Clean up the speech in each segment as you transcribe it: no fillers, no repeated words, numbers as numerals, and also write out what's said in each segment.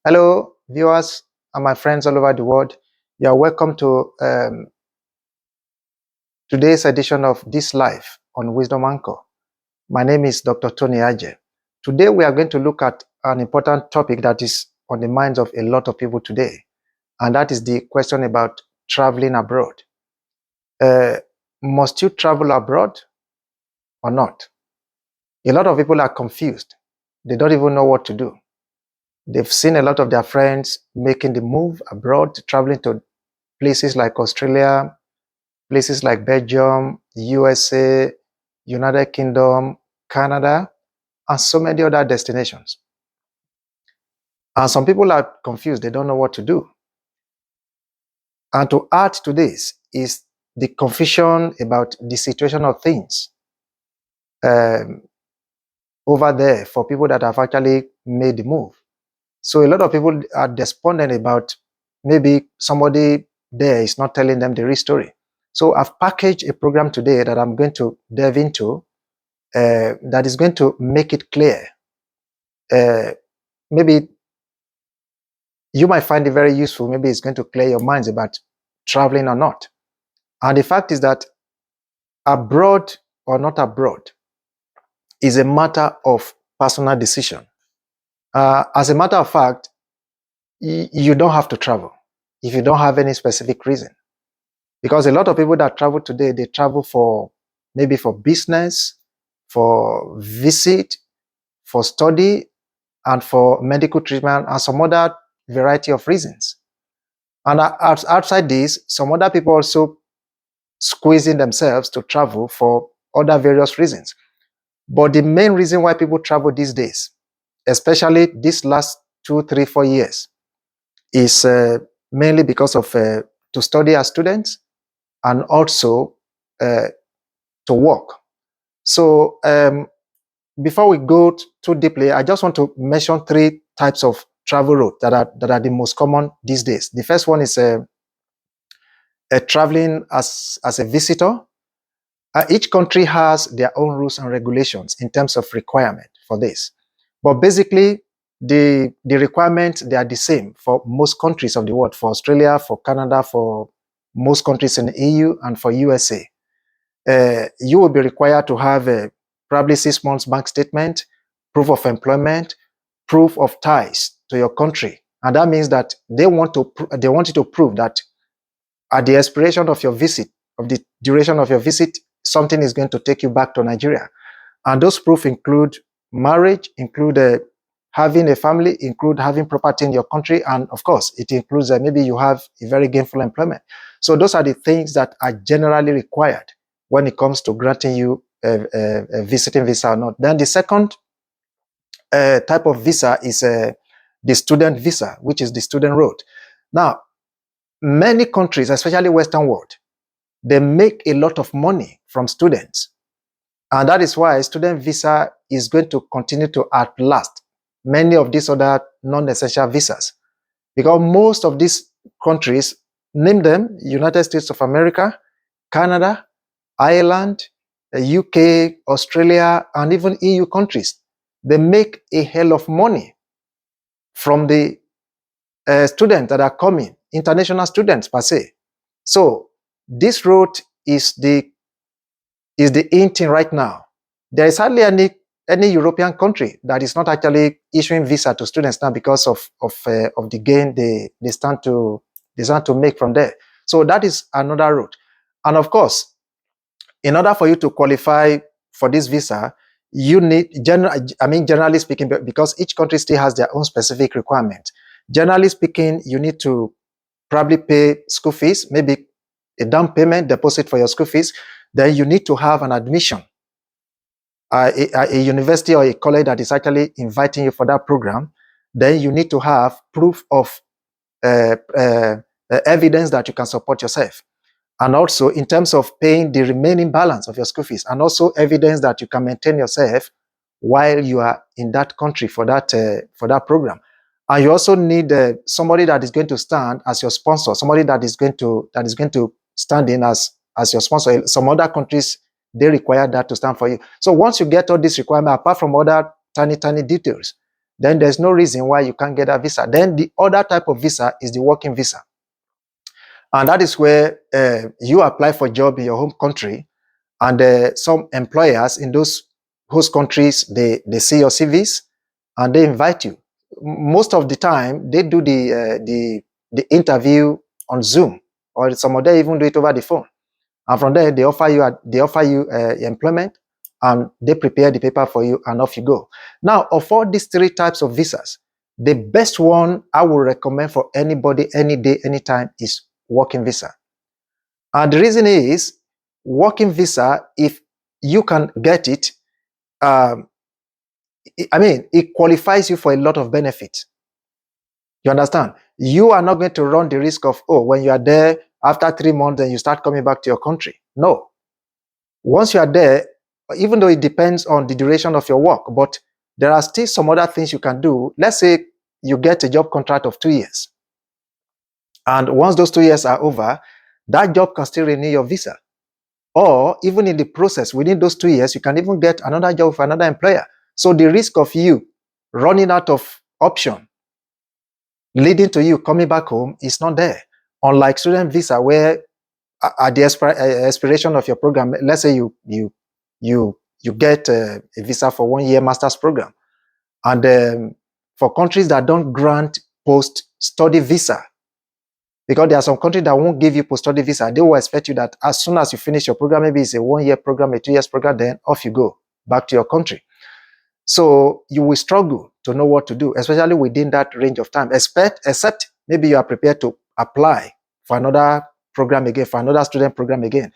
Hello, viewers and my friends all over the world. You are welcome to today's edition of This Life on Wisdom Anchor. My name is Dr. Tony Aje. Today we are going to look at an important topic that is on the minds of a lot of people today, and that is the question about traveling abroad. Uh, must you travel abroad or not? A lot of people are confused. They don't even know what to do. They've seen a lot of their friends making the move abroad, traveling to places like Australia, places like Belgium, USA, United Kingdom, Canada, and so many other destinations. And some people are confused, they don't know what to do. And to add to this is the confusion about the situation of things um, over there for people that have actually made the move. So a lot of people are despondent about maybe somebody there is not telling them the real story. So I've packaged a program today that I'm going to delve into that is going to make it clear. Maybe you might find it very useful. Maybe it's going to clear your minds about traveling or not. And the fact is that abroad or not abroad is a matter of personal decision. As a matter of fact, you don't have to travel if you don't have any specific reason. Because a lot of people that travel today, they travel for maybe for business, for visit, for study, and for medical treatment, and some other variety of reasons. And outside this, some other people also squeezing themselves to travel for other various reasons. But the main reason why people travel these days, especially this last 2, 3, 4 years, is mainly because of to study as students and also to work. So before we go too deeply, I just want to mention three types of travel route that are the most common these days. The first one is traveling as a visitor. Each country has their own rules and regulations in terms of requirement for this. But basically, the requirements, they are the same for most countries of the world, for Australia, for Canada, for most countries in the EU, and for USA. You will be required to have probably 6 months bank statement, proof of employment, proof of ties to your country. And that means that they want you to prove that at the expiration of your visit, of the duration of your visit, something is going to take you back to Nigeria. And those proofs include marriage, include having a family, include having property in your country, and of course, it includes maybe you have a very gainful employment. So those are the things that are generally required when it comes to granting you a visiting visa or not. Then the second type of visa is the student visa, which is the student route. Now, many countries, especially Western world, they make a lot of money from students. And that is why student visa is going to continue to outlast many of these other non-essential visas. Because most of these countries, name them, United States of America, Canada, Ireland, UK, Australia, and even EU countries, they make a hell of money from the students that are coming, international students per se. So this route is the in thing right now. There is hardly any European country that is not actually issuing visa to students now because of the gain they stand to make from there. So that is another route. And of course, in order for you to qualify for this visa, you need generally speaking, because each country still has their own specific requirements. Generally speaking, you need to probably pay school fees, maybe a down payment deposit for your school fees. Then you need to have an admission, a university or a college that is actually inviting you for that program. Then you need to have proof of evidence that you can support yourself. And also in terms of paying the remaining balance of your school fees, and also evidence that you can maintain yourself while you are in that country for that program. And you also need somebody that is going to stand as your sponsor, somebody that is going to stand in as your sponsor. Some other countries, they require that to stand for you. So once you get all these requirements, apart from other tiny details, then there's no reason why you can't get a visa. Then the other type of visa is the working visa. And that is where you apply for a job in your home country, and some employers in those host countries, they see your CVs and they invite you. Most of the time, they do the interview on Zoom, or some of them even do it over the phone. And from there, they offer you employment, and they prepare the paper for you, and off you go. Now, of all these three types of visas, the best one I would recommend for anybody, any day, anytime, is working visa. And the reason is, working visa, if you can get it, it qualifies you for a lot of benefits. You understand? You are not going to run the risk of, when you are there, after 3 months, then you start coming back to your country. No. Once you are there, even though it depends on the duration of your work, but there are still some other things you can do. Let's say you get a job contract of 2 years. And once those 2 years are over, that job can still renew your visa. Or even in the process, within those 2 years, you can even get another job with another employer. So the risk of you running out of option leading to you coming back home is not there. Unlike student visa, where at the expiration of your program, let's say you get a visa for 1 year master's program, and for countries that don't grant post-study visa, because there are some countries that won't give you post-study visa, they will expect you that as soon as you finish your program, maybe it's a 1 year program, a 2 years program, then off you go back to your country. So you will struggle to know what to do, especially within that range of time, except maybe you are prepared to apply for another program again, for another student program again.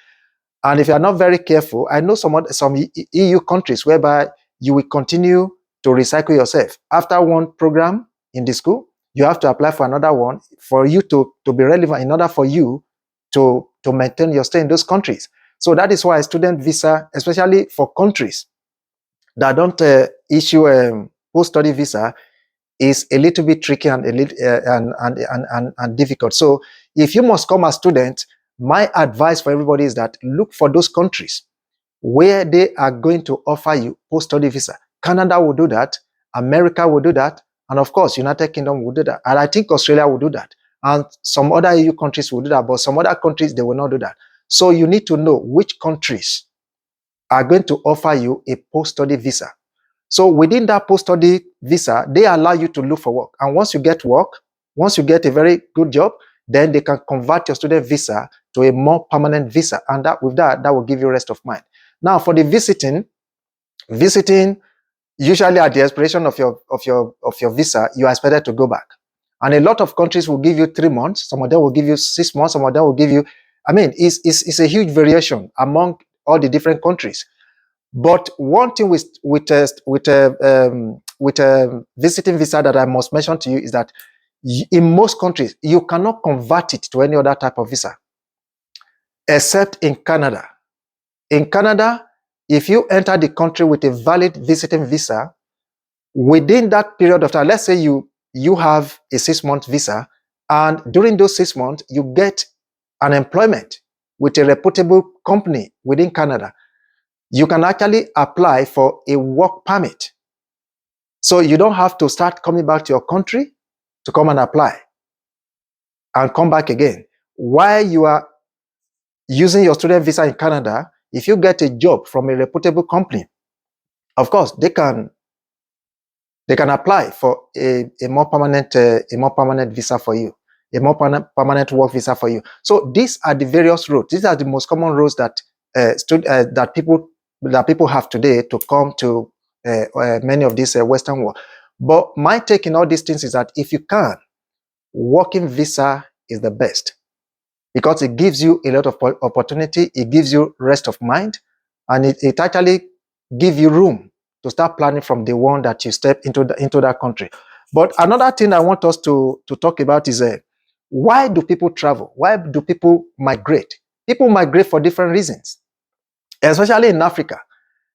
And if you are not very careful, I know some EU countries whereby you will continue to recycle yourself. After one program in the school, you have to apply for another one for you to be relevant, in order for you to maintain your stay in those countries. So that is why a student visa, especially for countries that don't issue a post-study visa, is a little bit tricky and and difficult. So if you must come as student, my advice for everybody is that look for those countries where they are going to offer you post-study visa. Canada will do that, America will do that, and of course, United Kingdom will do that. And I think Australia will do that. And some other EU countries will do that, but some other countries, they will not do that. So you need to know which countries are going to offer you a post-study visa. So within that post-study visa, they allow you to look for work. And once you get work, once you get a very good job, then they can convert your student visa to a more permanent visa. And that will give you rest of mind. Now, for the visiting, usually at the expiration of your visa, you are expected to go back. And a lot of countries will give you 3 months. Some of them will give you 6 months. Some of them will give you, it's a huge variation among all the different countries. But one thing with a visiting visa that I must mention to you is that in most countries, you cannot convert it to any other type of visa, except in Canada. In Canada, if you enter the country with a valid visiting visa, within that period of time, let's say you have a 6-month visa, and during those 6 months, you get an employment with a reputable company within Canada, you can actually apply for a work permit. So you don't have to start coming back to your country to come and apply and come back again. While you are using your student visa in Canada, if you get a job from a reputable company, of course, they can apply for a more permanent visa for you, a more permanent work visa for you. So these are the various routes. These are the most common routes that people have today to come to many of these Western world. But my take in all these things is that if you can, working visa is the best, because it gives you a lot of opportunity, it gives you rest of mind, and it actually gives you room to start planning from the one that you step into that country. But another thing I want us to talk about is why do people travel? Why do people migrate? People migrate for different reasons, especially in Africa.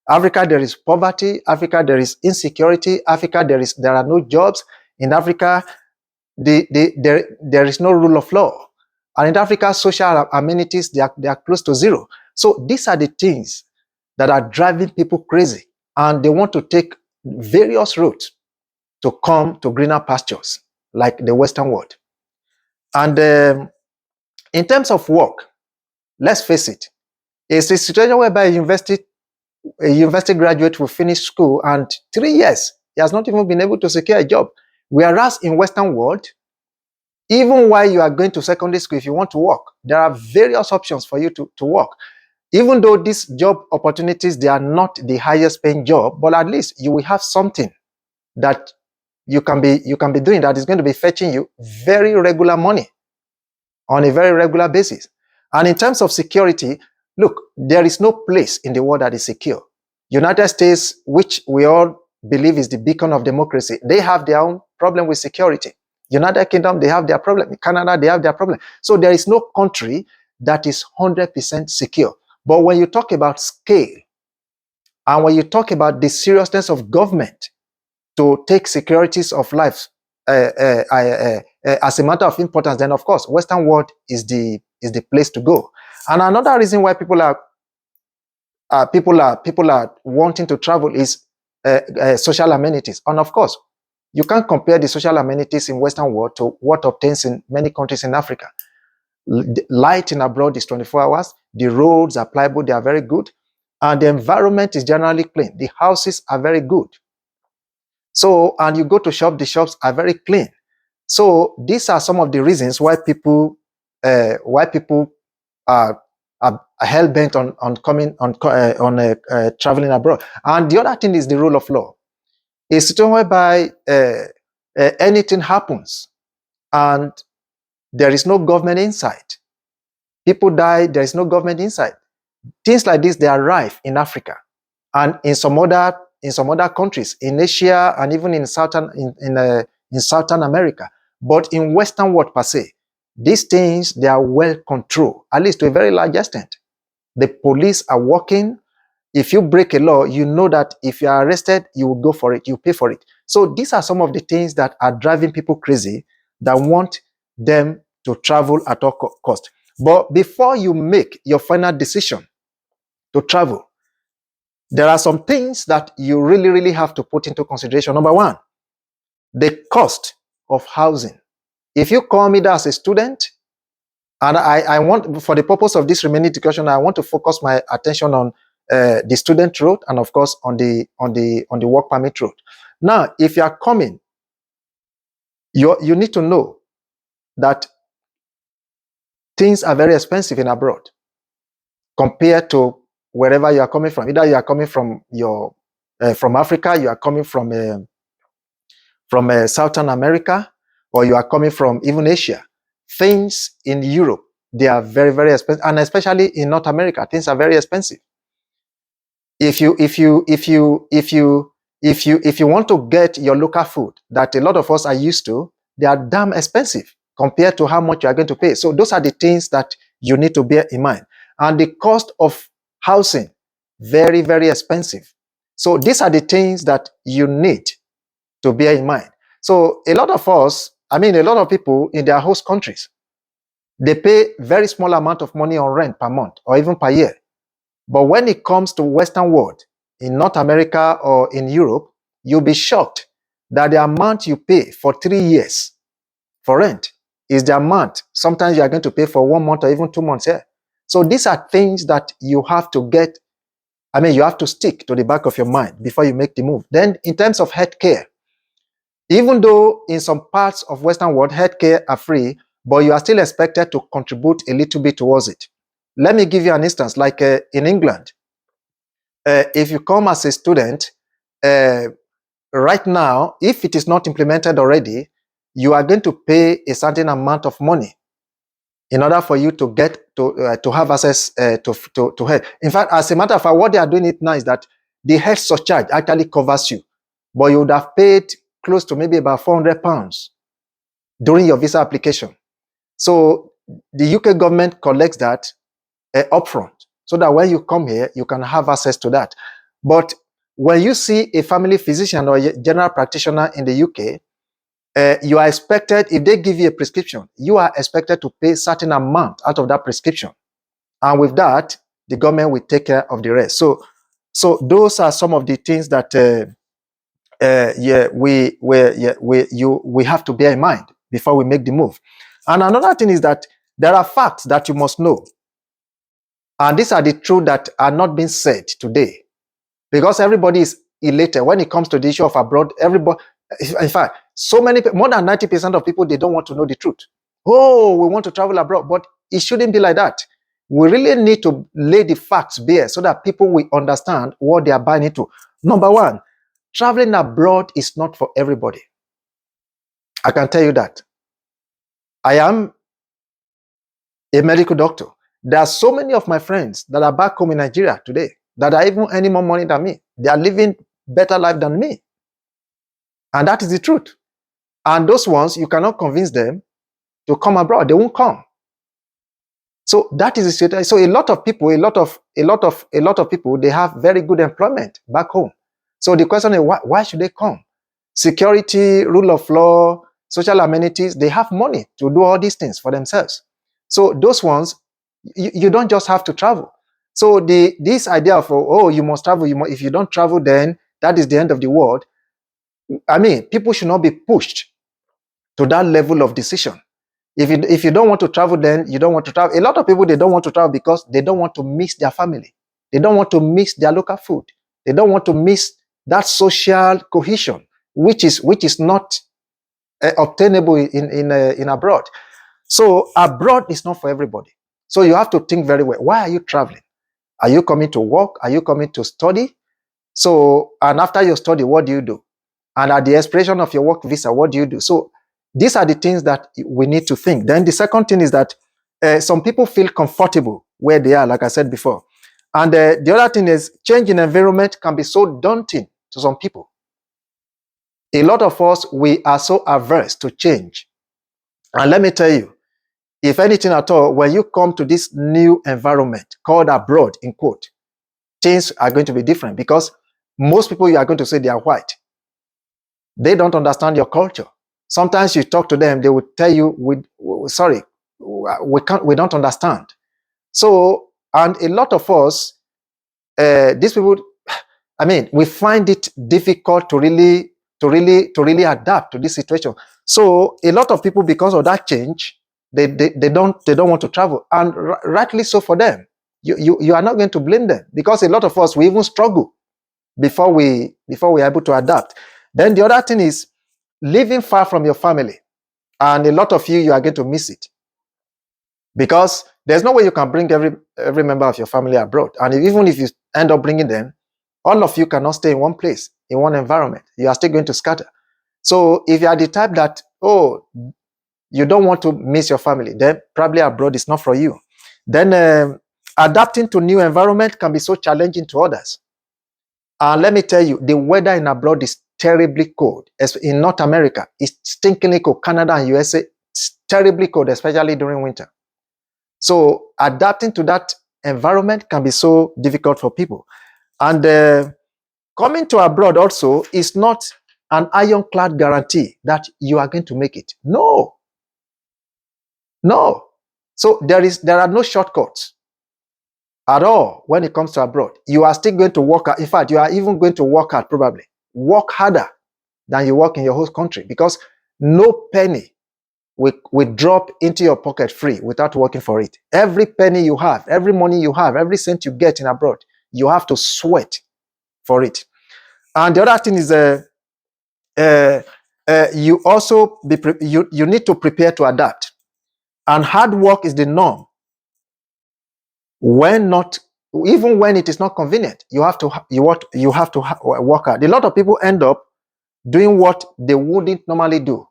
Africa, there is poverty. Africa, there is insecurity. Africa, there are no jobs. In Africa, there is no rule of law. And in Africa, social amenities, they are close to zero. So these are the things that are driving people crazy. And they want to take various routes to come to greener pastures like the Western world. And in terms of work, let's face it, it's a situation whereby a university graduate will finish school and 3 years, he has not even been able to secure a job. Whereas in Western world, even while you are going to secondary school, if you want to work, there are various options for you to work. Even though these job opportunities, they are not the highest paying job, but at least you will have something that you can be doing that is going to be fetching you very regular money on a very regular basis. And in terms of security, look, there is no place in the world that is secure. United States, which we all believe is the beacon of democracy, they have their own problem with security. United Kingdom, they have their problem. Canada, they have their problem. So there is no country that is 100% secure. But when you talk about scale, and when you talk about the seriousness of government to take securities of life as a matter of importance, then of course, Western world is the place to go. And another reason why people are wanting to travel is social amenities. And of course, you can't compare the social amenities in Western world to what obtains in many countries in Africa. Light in abroad is 24 hours. The roads are pliable, they are very good. And the environment is generally clean. The houses are very good. So, and you go to shop, the shops are very clean. So these are some of the reasons why people are hell-bent on traveling abroad. And the other thing is the rule of law. A situation whereby anything happens and there is no government inside. People die, there is no government inside. Things like this, they are rife in Africa and in some other countries, in Asia and even in Southern America. But in Western world per se, these things, they are well controlled, at least to a very large extent. The police are working. If you break a law, you know that if you are arrested, you will go for it, you pay for it. So these are some of the things that are driving people crazy, that want them to travel at all cost. But before you make your final decision to travel, there are some things that you really, really have to put into consideration. Number one, the cost of housing. If you come either as a student, and I want, for the purpose of this remaining discussion, I want to focus my attention on the student road and of course on the work permit road. Now, if you are coming, you need to know that things are very expensive in abroad compared to wherever you are coming from. Either you are coming from from Africa, you are coming from Southern America, or you are coming from even Asia. Things in Europe, they are very, very expensive, and especially in North America, things are very expensive. If you want to get your local food that a lot of us are used to, they are damn expensive compared to how much you are going to pay. So those are the things that you need to bear in mind. And the cost of housing, very, very expensive. So these are the things that you need to bear in mind. So a lot of us, a lot of people in their host countries, they pay very small amount of money on rent per month or even per year. But when it comes to Western world, in North America or in Europe, you'll be shocked that the amount you pay for 3 years for rent is the amount sometimes you are going to pay for 1 month or even 2 months here. So these are things that you have to get, you have to stick to the back of your mind before you make the move. Then in terms of healthcare, even though in some parts of Western world, healthcare are free, but you are still expected to contribute a little bit towards it. Let me give you an instance, like in England. If you come as a student, right now, if it is not implemented already, you are going to pay a certain amount of money in order for you to get to have access to health. In fact, as a matter of fact, what they are doing it now is that the health surcharge actually covers you, but you would have paid close to maybe about £400 during your visa application. So the UK government collects that upfront, so that when you come here, you can have access to that. But when you see a family physician or a general practitioner in the UK, you are expected, if they give you a prescription, you are expected to pay a certain amount out of that prescription. And with that, the government will take care of the rest. So those are some of the things that yeah, we have to bear in mind before we make the move. And another thing is that there are facts that you must know. And these are the truths that are not being said today. Because everybody is elated when it comes to the issue of abroad. Everybody, in fact, so many, more than 90% of people, they don't want to know the truth. Oh, we want to travel abroad, but it shouldn't be like that. We really need to lay the facts bare so that people will understand what they are buying into. Number one, traveling abroad is not for everybody. I can tell you that. I am a medical doctor. There are so many of my friends that are back home in Nigeria today that are even earning more money than me. They are living better life than me. And that is the truth. And those ones, you cannot convince them to come abroad. They won't come. So that is the situation. So a lot of people, a lot of people, they have very good employment back home. So the question is, why should they come? Security, rule of law, social amenities, they have money to do all these things for themselves. So those ones, you don't just have to travel. So this idea of, oh, you must travel, if you don't travel, then that is the end of the world. I mean, people should not be pushed to that level of decision. If you don't want to travel, then you don't want to travel. A lot of people, they don't want to travel because they don't want to miss their family. They don't want to miss their local food. They don't want to miss that social cohesion, which is not obtainable in abroad. So abroad is not for everybody. So you have to think very well. Why are you traveling? Are you coming to work? Are you coming to study? So, and after your study, what do you do? And at the expiration of your work visa, what do you do? So these are the things that we need to think. Then the second thing is that some people feel comfortable where they are, like I said before. And the other thing is change in environment can be so daunting to some people. A lot of us, we are so averse to change. And let me tell you, if anything at all, when you come to this new environment called abroad, in quote, things are going to be different because most people, you are going to say they are white. They don't understand your culture. Sometimes you talk to them, they will tell you, we don't understand. So, and a lot of us, these people, I mean, we find it difficult to really adapt to this situation. So a lot of people, because of that change, they don't want to travel, and rightly so for them. You are not going to blame them because a lot of us, we even struggle before we're able to adapt. Then the other thing is living far from your family, and a lot of you are going to miss it because there's no way you can bring every member of your family abroad, and even if you end up bringing them, all of you cannot stay in one place, in one environment. You are still going to scatter. So if you are the type that, oh, you don't want to miss your family, then probably abroad is not for you. Then adapting to new environment can be so challenging to others. And let me tell you, the weather in abroad is terribly cold. In North America, it's stinkingly cold. Canada and USA, it's terribly cold, especially during winter. So adapting to that environment can be so difficult for people. And coming to abroad also is not an ironclad guarantee that you are going to make it. No. So there are no shortcuts at all when it comes to abroad. You are still going to work hard. In fact, you are even going to work hard, probably. Work harder than you work in your host country because no penny will drop into your pocket free without working for it. Every penny you have, every money you have, every cent you get in abroad, you have to sweat for it. And the other thing is you also you need to prepare to adapt. And hard work is the norm. Even when it is not convenient, you have to work hard. A lot of people end up doing what they wouldn't normally do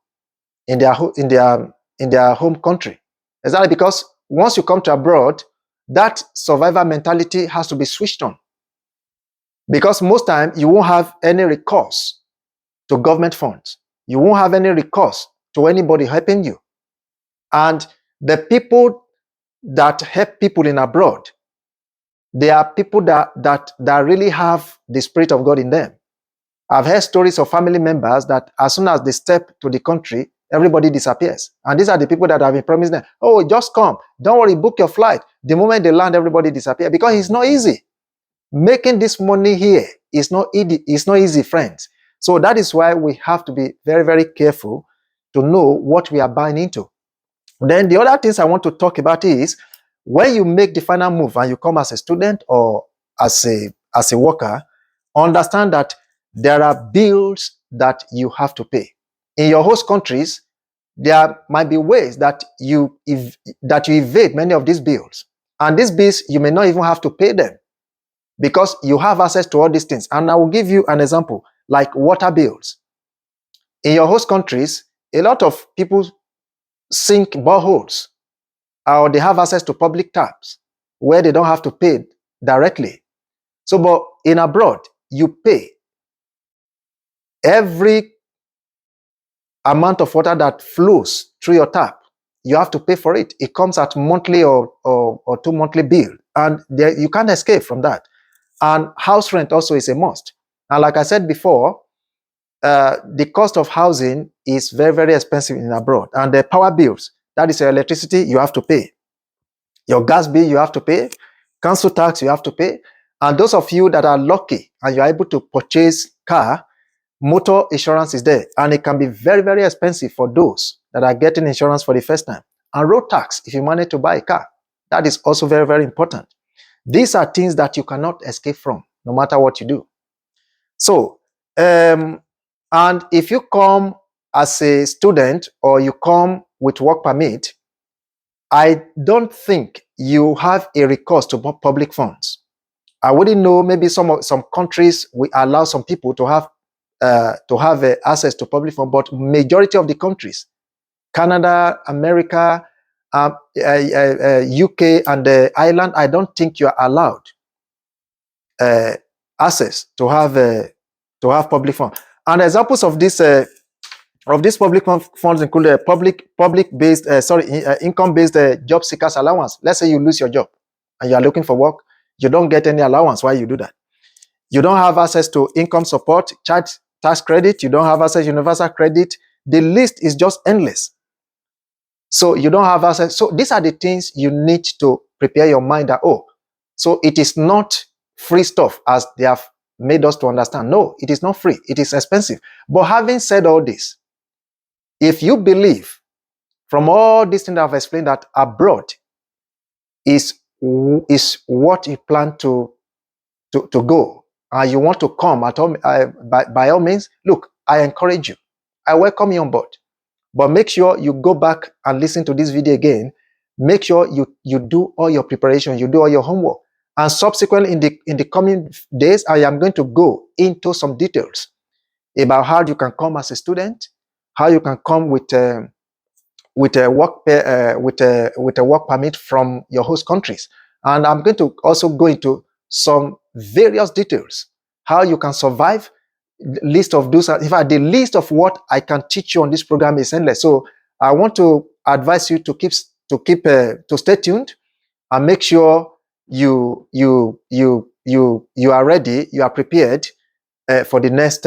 in their home country. Exactly, because once you come to abroad, that survivor mentality has to be switched on. Because most time you won't have any recourse to government funds. You won't have any recourse to anybody helping you. And the people that help people in abroad, they are people that really have the Spirit of God in them. I've heard stories of family members that as soon as they step to the country, everybody disappears. And these are the people that have been promised them, oh, just come. Don't worry, book your flight. The moment they land, everybody disappears because it's not easy. Making this money here is not easy, friends. So that is why we have to be very, very careful to know what we are buying into. Then the other things I want to talk about is when you make the final move and you come as a student or as a worker, understand that there are bills that you have to pay. In your host countries, there might be ways that you evade many of these bills. And these bills, you may not even have to pay them because you have access to all these things. And I will give you an example, like water bills. In your host countries, a lot of people sink boreholes or they have access to public taps where they don't have to pay directly. So, but in abroad, you pay every amount of water that flows through your tap. You have to pay for it. It comes at monthly or 2 monthly bill, and you can't escape from that. And house rent also is a must. And like I said before, the cost of housing is very, very expensive in abroad. And the power bills, that is your electricity, you have to pay. Your gas bill, you have to pay. Council tax, you have to pay. And those of you that are lucky and you're able to purchase car, motor insurance is there. And it can be very, very expensive for those that are getting insurance for the first time. And road tax, if you manage to buy a car, that is also very, very important. These are things that you cannot escape from, no matter what you do. So, and if you come as a student or you come with work permit, I don't think you have a recourse to public funds. I wouldn't know, maybe some countries will allow some people to have access to public funds, but majority of the countries, Canada, America, UK, and Ireland, I don't think you are allowed access to have public funds. And examples of this public funds include public-based, income-based job seekers allowance. Let's say you lose your job and you are looking for work, you don't get any allowance while you do that. You don't have access to income support, child tax credit, you don't have access to universal credit. The list is just endless. So you don't have access. So these are the things you need to prepare your mind that, oh, so it is not free stuff as they have made us to understand. No, it is not free. It is expensive. But having said all this, if you believe from all these things that I've explained that abroad is what you plan to go, and you want to come at all, by all means, look, I encourage you. I welcome you on board. But make sure you go back and listen to this video again. Make sure you do all your preparation, you do all your homework. And subsequently, in the coming days, I am going to go into some details about how you can come as a student, how you can come with a work permit from your host countries. And I'm going to also go into some various details, how you can survive. List of those. In fact, the list of what I can teach you on this program is endless. So I want to advise you to stay tuned and make sure you are ready, you are prepared for the next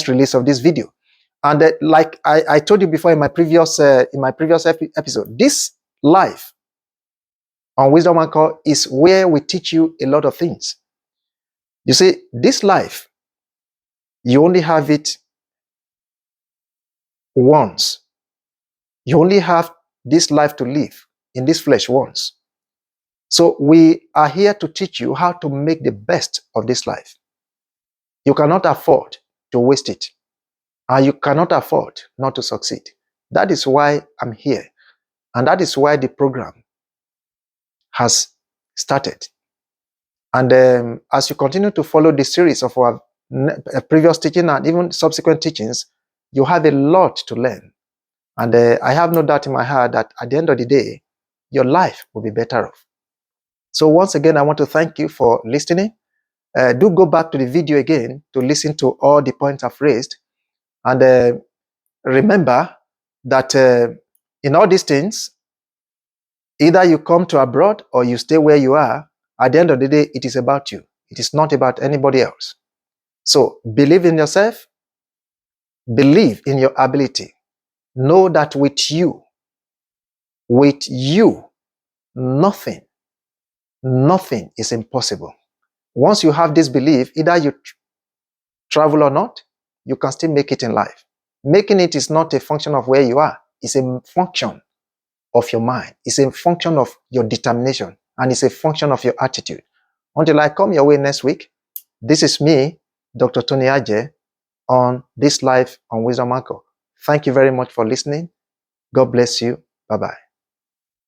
release of this video. And like I told you before in my previous episode, this life on Wisdom Anchor is where we teach you a lot of things. You see, this life, you only have it once. You only have this life to live in this flesh once. So we are here to teach you how to make the best of this life. You cannot afford to waste it. And you cannot afford not to succeed. That is why I'm here. And that is why the program has started. And as you continue to follow the series of our previous teaching and even subsequent teachings, you have a lot to learn. And I have no doubt in my heart that at the end of the day, your life will be better off. So once again, I want to thank you for listening. Do go back to the video again to listen to all the points I've raised. And remember that in all these things, either you come to abroad or you stay where you are, at the end of the day, it is about you. It is not about anybody else. So believe in yourself. Believe in your ability. Know that with you, nothing is impossible. Once you have this belief, either travel or not, you can still make it in life. Making it is not a function of where you are. It's a function of your mind. It's a function of your determination, and it's a function of your attitude. Until I come your way next week, this is me, Dr. Tony Aje, on this live on Wisdom Anchor. Thank you very much for listening. God bless you. Bye-bye.